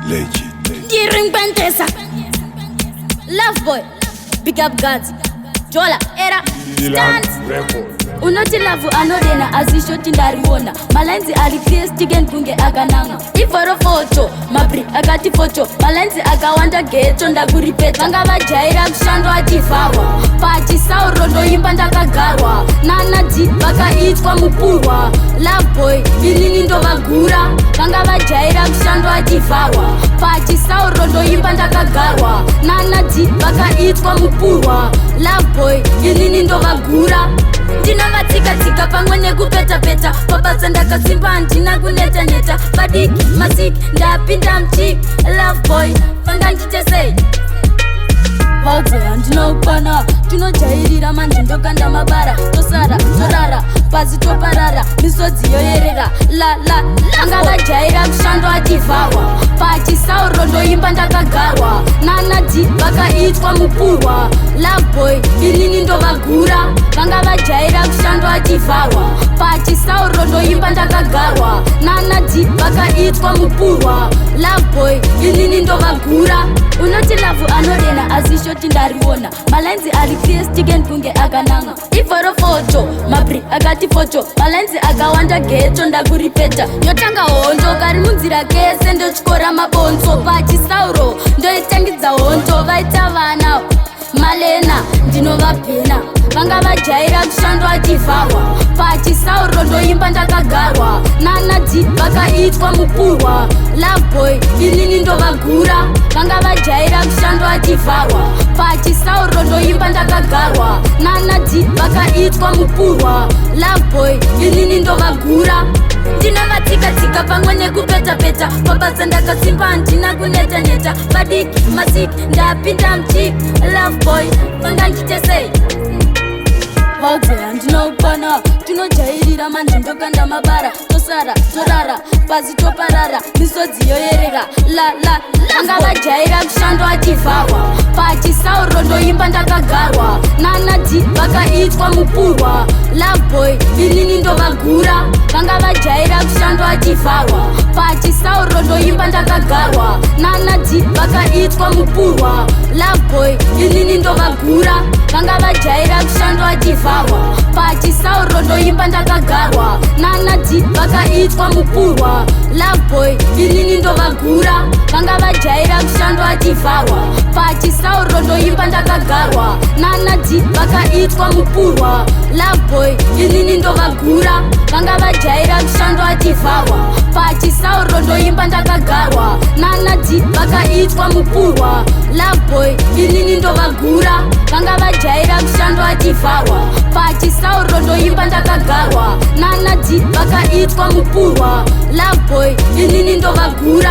Diring Pentesa, Love Boy, Big Up Guns, Jola, Era, Stand. Unoti lavu anodena azishoti ndariona malenzi alikries chigen kunge akananga iforo foto mabri akati foto malenzi akawanda geto ndakuripeta vanga vajaira kushando ativhawa pachisauro ndoimba ndakagarwa nanadzi vakaitwa mupurwa Love Boy inini ndovagura vanga vajaira kushando ativhawa pachisauro ndoimba ndakagarwa nanadzi vakaitwa mupurwa Love Boy inini ndovagura ndinavatsika-tsika pamwe nekupeta-peta pabasa ndakasimba handina kuneta-neta padiki masiki ndapinda mchiki Love Boy fanga nditesei vaudze handinokwana tinojairira manje ndokanda mabara tosara torara pasi toparara misodzi yoyerera anga vajaira kushando ativhawa pachisauro ndoimba ndakagarwa nanadzi vakaitwa mupurwa Love Boy inini ndovagura vanga vajaira kushando ativhawa pachisauro ndoimba ndakagarwa nanadzi vakaitwa mupurwa Love Boy inini ndovagura unoti lavu anodena azishoti ndariona malenzi alikries chigen kunge akananga iforo foto mabri akati foto malenzi akawanda geto ndakuripeta yotanga hondo kari munzira kese ndotyora mabonzo pachisauro ndoitangidza hondo vaita vana malena ndinovabhena vanga vajaira kushando ativhawa pachisauro ndoimba ndakagarwa nanadzi vakaitwa mupurwa Love Boy inini ndovagura vanga vajaira kushando ativhawa pachisauro ndoimba ndakagarwa nanadzi vakaitwa mupurwa Love Boy inini ndovagura ndinavatsika-tsika pamwe nekupeta-peta pabasa ndakasimba handina kuneta-neta padiki masiki ndapinda mchiki Love Boy fanga nditesei vaudze handinokwana tinojairira manje ndokanda mabara tosara torara pasi toparara misodzi yoyerera anga vajaira kushando ativhawa pachisauro ndoimba ndakagarwa nanadzi vakaitwa mupurwa Love Boy inini ndovagura vanga vajaira kushando ativhawa pachisauro ndoimba ndakagarwa nanadzi vakaitwa mupurwa Love Boy inini ndovagura vanga vajaira kushando ativhawa pachisauro ndoimba ndakagarwa nanadzi vakaitwa mupurwa Love Boy inini ndovagura vanga vajaira kushando ativhawa pachisauro ndoimba ndakagarwa nanadzi vakaitwa mupurwa Love Boy inini ndovagura vanga vajaira kushando ativhawa pachisauro ndoimba ndakagarwa nanadzi vakaitwa mupurwa Love Boy inini ndovagura vanga vajaira kushando ativhawa pachisauro ndoimba ndakagarwa nanadzi vakaitwa mupurwa Love Boy inini ndovagura